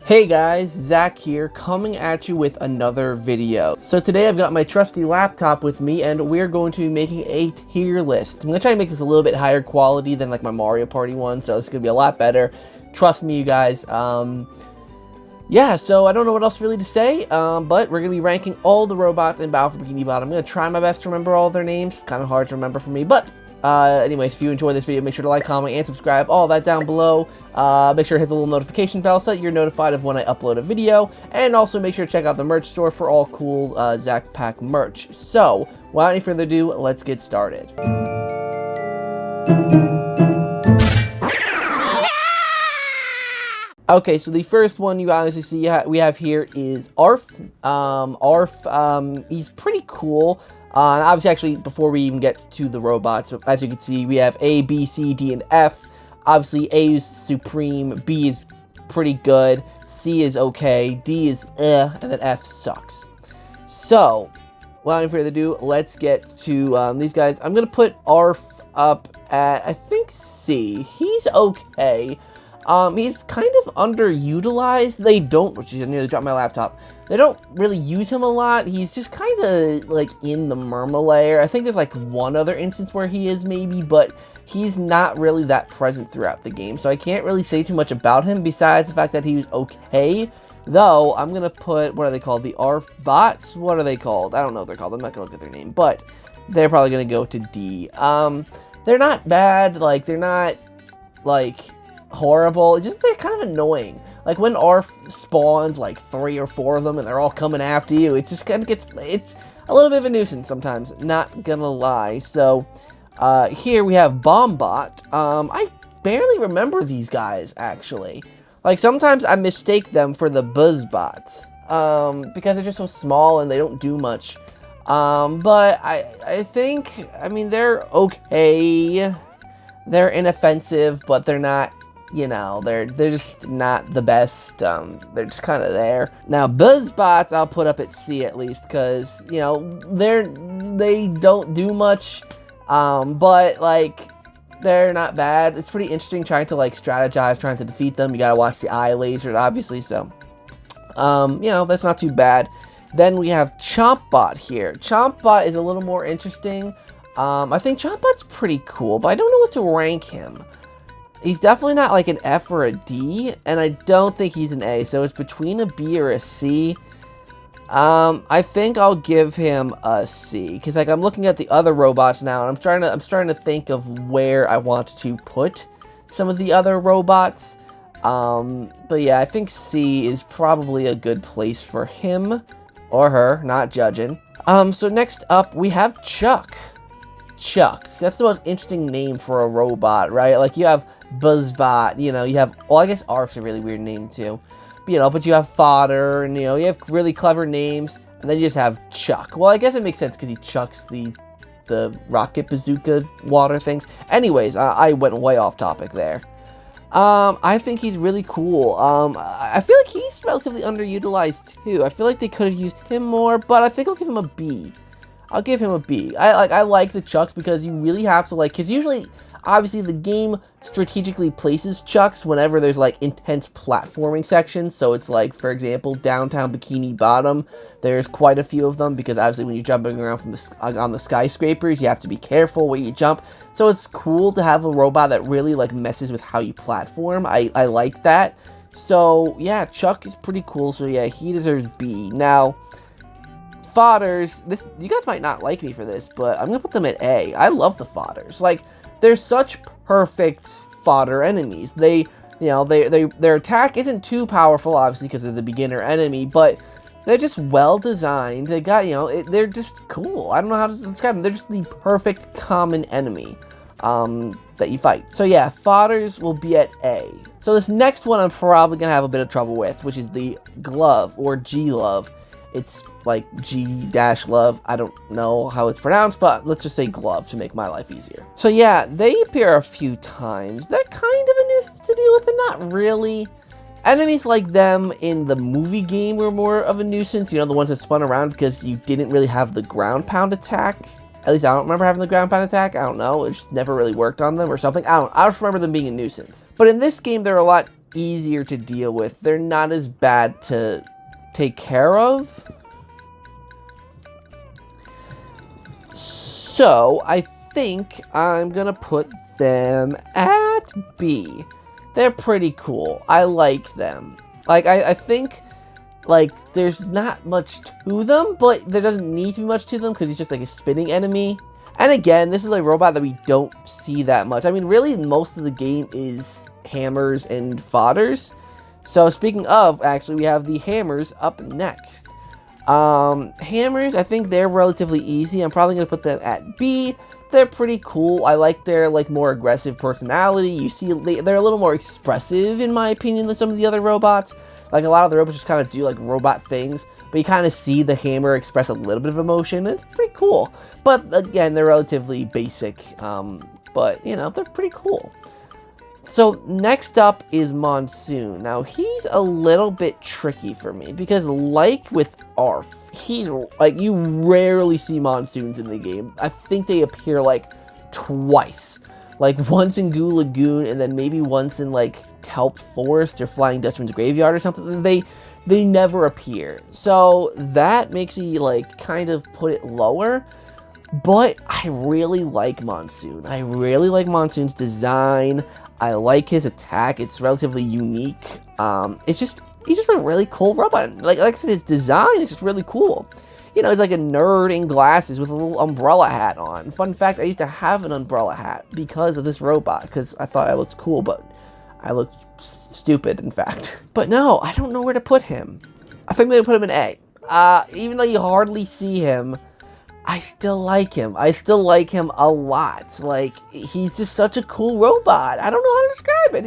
Hey guys, Zach here, coming at you with another video. So today I've got my trusty laptop with me, and we're going to be making a tier list. I'm going to try to make this a little bit higher quality than like my Mario Party one, so it's going to be a lot better. Trust me, you guys. Yeah, so I don't know what else really to say, but we're going to be ranking all the robots in Battle for Bikini Bottom. I'm going to try my best to remember all their names. Kind of hard to remember for me, but anyways, if you enjoyed this video, make sure to like, comment, and subscribe, all that down below. Make sure to hit the little notification bell so that you're notified of when I upload a video, and also make sure to check out the merch store for all cool ZakPak merch. So, without any further ado, let's get started. Okay, so the first one you obviously see we have here is Arf. He's pretty cool. Obviously, actually, before we even get to the robots, as you can see, we have A, B, C, D, and F. Obviously, A is supreme, B is pretty good, C is okay, D is and then F sucks. So, without any further ado, let's get to these guys. I'm going to put Arf up at, I think, C. He's okay. He's kind of underutilized. They don't, which is, I nearly dropped my laptop. They don't really use him a lot. He's just kind of like in the Murmur layer. I think there's like one other instance where he is maybe, but he's not really that present throughout the game. So I can't really say too much about him besides the fact that he was okay. Though, I'm going to put, what are they called? The ARF bots? What are they called? I don't know what they're called. I'm not going to look at their name, but they're probably going to go to D. They're not bad. Like, they're not like horrible. It's just they're kind of annoying. Like when Arf spawns like 3 or 4 of them and they're all coming after you, it just kind of gets, it's a little bit of a nuisance sometimes, not gonna lie. So here we have Bombot. I barely remember these guys actually. Like sometimes I mistake them for the Buzzbots because they're just so small and they don't do much. But I think, I mean, they're okay. They're inoffensive, but they're not, you know, they're just not the best. They're just kind of there. Now, Buzzbots, I'll put up at C at least, because, you know, they don't do much, but, like, they're not bad. It's pretty interesting trying to, like, strategize, trying to defeat them. You gotta watch the eye laser, obviously, so, you know, that's not too bad. Then we have Chompbot here. Chompbot is a little more interesting. I think Chompbot's pretty cool, but I don't know what to rank him. He's definitely not like an F or a D, and I don't think he's an A, so it's between a B or a C. I think I'll give him a C, because like I'm looking at the other robots now, and I'm starting to think of where I want to put some of the other robots. But yeah, I think C is probably a good place for him or her, not judging. So next up we have Chuck. Chuck. That's the most interesting name for a robot, right? Like, you have Buzzbot, you know, you have, well, I guess Arf's a really weird name, too. But, you know, but you have Fodder, and, you know, you have really clever names, and then you just have Chuck. Well, I guess it makes sense, because he chucks the rocket bazooka water things. Anyways, I went way off topic there. I think he's really cool. I feel like he's relatively underutilized, too. I feel like they could have used him more, but I think I'll give him a B. I'll give him a B. I like the Chucks because you really have to, like, because usually, obviously, the game strategically places Chucks whenever there's, like, intense platforming sections. So it's like, for example, downtown Bikini Bottom, there's quite a few of them because obviously when you're jumping around from on the skyscrapers, you have to be careful where you jump. So it's cool to have a robot that really, like, messes with how you platform. I like that. So, yeah, Chuck is pretty cool. So, yeah, he deserves B. Now, Fodders, you guys might not like me for this, but I'm gonna put them at A. I love the Fodders. Like, they're such perfect fodder enemies. They, you know, their attack isn't too powerful, obviously, because they're the beginner enemy, but they're just well designed. They got, you know, they're just cool. I don't know how to describe them. They're just the perfect common enemy that you fight. So yeah, Fodders will be at A. So this next one I'm probably gonna have a bit of trouble with, which is the Glove or G-Love. It's like G-Love. I don't know how it's pronounced, but let's just say Glove to make my life easier. So yeah, they appear a few times. They're kind of a nuisance to deal with, but not really. Enemies like them in the movie game were more of a nuisance. You know, the ones that spun around because you didn't really have the ground pound attack. At least I don't remember having the ground pound attack. I don't know. It just never really worked on them or something. I just remember them being a nuisance. But in this game, they're a lot easier to deal with. They're not as bad to take care of. So, I think I'm gonna put them at B. They're pretty cool. I like them. Like, I think, like, there's not much to them, but there doesn't need to be much to them because he's just, like, a spinning enemy. And again, this is a robot that we don't see that much. I mean, really, most of the game is hammers and fodders. So, speaking of, actually, we have the hammers up next. Hammers, I think they're relatively easy. I'm probably going to put them at B. They're pretty cool. I like their, like, more aggressive personality. You see, they're a little more expressive, in my opinion, than some of the other robots. Like, a lot of the robots just kind of do, like, robot things. But you kind of see the hammer express a little bit of emotion. It's pretty cool. But, again, they're relatively basic. But, you know, they're pretty cool. So, next up is Monsoon. Now, he's a little bit tricky for me. Because, like with Arf, he's, like, you rarely see Monsoons in the game. I think they appear, like, twice. Like, once in Goo Lagoon, and then maybe once in, like, Kelp Forest or Flying Dutchman's Graveyard or something. They never appear. So, that makes me, like, kind of put it lower. But I really like Monsoon. I really like Monsoon's design. I like his attack. It's relatively unique. He's just a really cool robot. Like I said, his design is just really cool. You know, he's like a nerd in glasses with a little umbrella hat on. Fun fact, I used to have an umbrella hat because of this robot, because I thought I looked cool, but I looked stupid, in fact. But no, I don't know where to put him. I think I'm going to put him in A. Even though you hardly see him, I still like him. I still like him a lot. Like, he's just such a cool robot. I don't know how to describe it.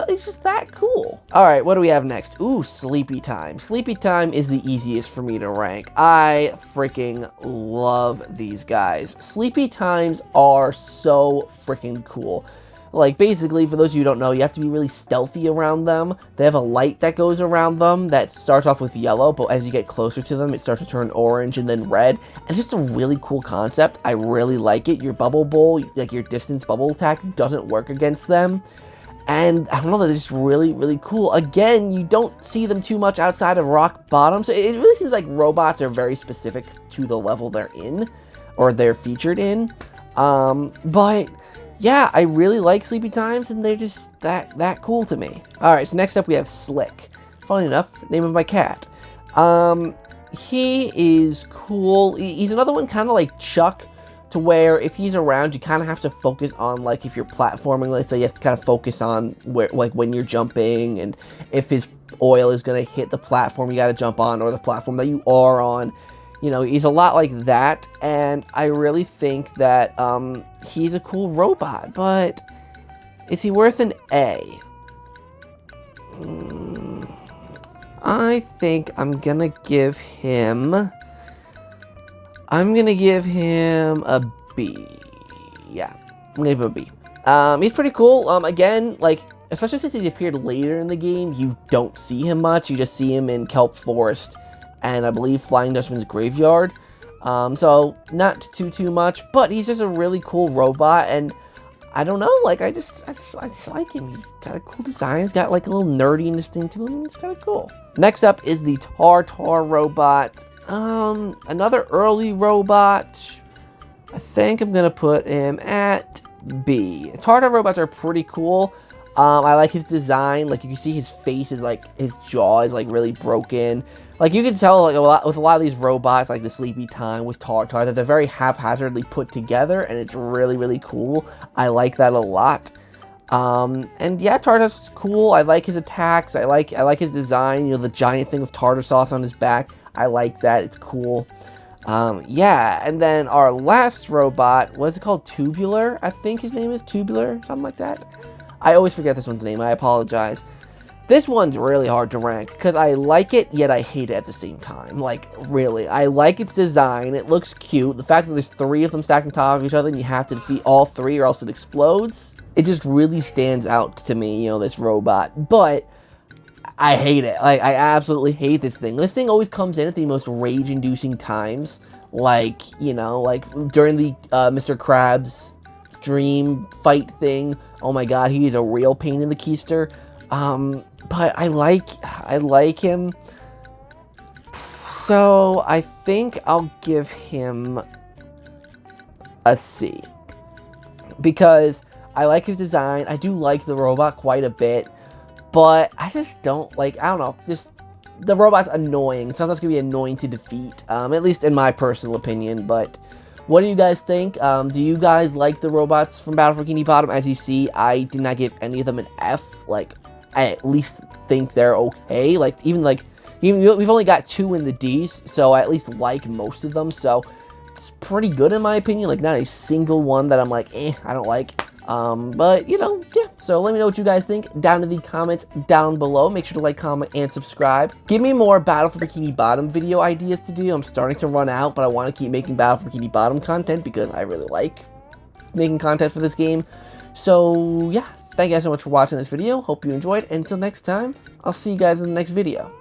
He's just that cool. All right, what do we have next? Ooh, Sleepy Time. Sleepy Time is the easiest for me to rank. I freaking love these guys. Sleepy Times are so freaking cool. Like, basically, for those of you who don't know, you have to be really stealthy around them. They have a light that goes around them that starts off with yellow, but as you get closer to them, it starts to turn orange and then red. And it's just a really cool concept. I really like it. Your bubble bowl, like your distance bubble attack, doesn't work against them. And I don't know, they're just really, really cool. Again, you don't see them too much outside of rock bottom. So it really seems like robots are very specific to the level they're in, or they're featured in. But yeah, I really like Sleepy Times, and they're just that cool to me. Alright, so next up we have Slick. Funny enough, name of my cat. He is cool. He's another one kind of like Chuck, to where if he's around, you kind of have to focus on, like, if you're platforming, let's say, you have to kind of focus on where, like, when you're jumping, and if his oil is going to hit the platform you got to jump on, or the platform that you are on. You know, he's a lot like that, and I really think that he's a cool robot, but is he worth an A? I think I'm gonna give him a B. Yeah, I'm gonna give him a B. He's pretty cool. Again, like, especially since he appeared later in the game, you don't see him much. You just see him in Kelp Forest and I believe Flying Dutchman's Graveyard. So not too much, but he's just a really cool robot, and I don't know, like, I just like him. He's got a cool design. He's got, like, a little nerdiness thing to him. It's kind of cool. Next up is the Tartar robot. Another early robot. I think I'm gonna put him at B. Tartar robots are pretty cool. I like his design. Like, you can see his face is, like, his jaw is, like, really broken. Like, you can tell, like, with a lot of these robots, like the Sleepy Time with Tartar, that they're very haphazardly put together, and it's really, really cool. I like that a lot. And yeah, Tartar's cool. I like his attacks. I like his design. You know, the giant thing with tartar sauce on his back. I like that. It's cool. Yeah, and then our last robot, what is it called? Tubular? I think his name is Tubular, something like that. I always forget this one's name. I apologize. This one's really hard to rank, because I like it, yet I hate it at the same time. Like, really. I like its design. It looks cute. The fact that there's 3 of them stacked on top of each other, and you have to defeat all 3 or else it explodes. It just really stands out to me, you know, this robot. But I hate it. Like, I absolutely hate this thing. This thing always comes in at the most rage-inducing times. Like, you know, like during the Mr. Krabs dream fight thing. Oh my god, he is a real pain in the keister. But I like him. So I think I'll give him a C. Because I like his design. I do like the robot quite a bit. But I just don't like, I don't know, just the robot's annoying. Sometimes it's going to be annoying to defeat, at least in my personal opinion. But what do you guys think? Do you guys like the robots from Battle for Bikini Bottom? As you see, I did not give any of them an F. Like, I at least think they're okay. Like, even we've only got 2 in the Ds, so I at least like most of them. So it's pretty good in my opinion. Like, not a single one that I'm like, I don't like. But, you know, yeah. So let me know what you guys think down in the comments down below. Make sure to like, comment, and subscribe. Give me more Battle for Bikini Bottom video ideas to do. I'm starting to run out, but I want to keep making Battle for Bikini Bottom content because I really like making content for this game. So, yeah. Thank you guys so much for watching this video. Hope you enjoyed. Until next time, I'll see you guys in the next video.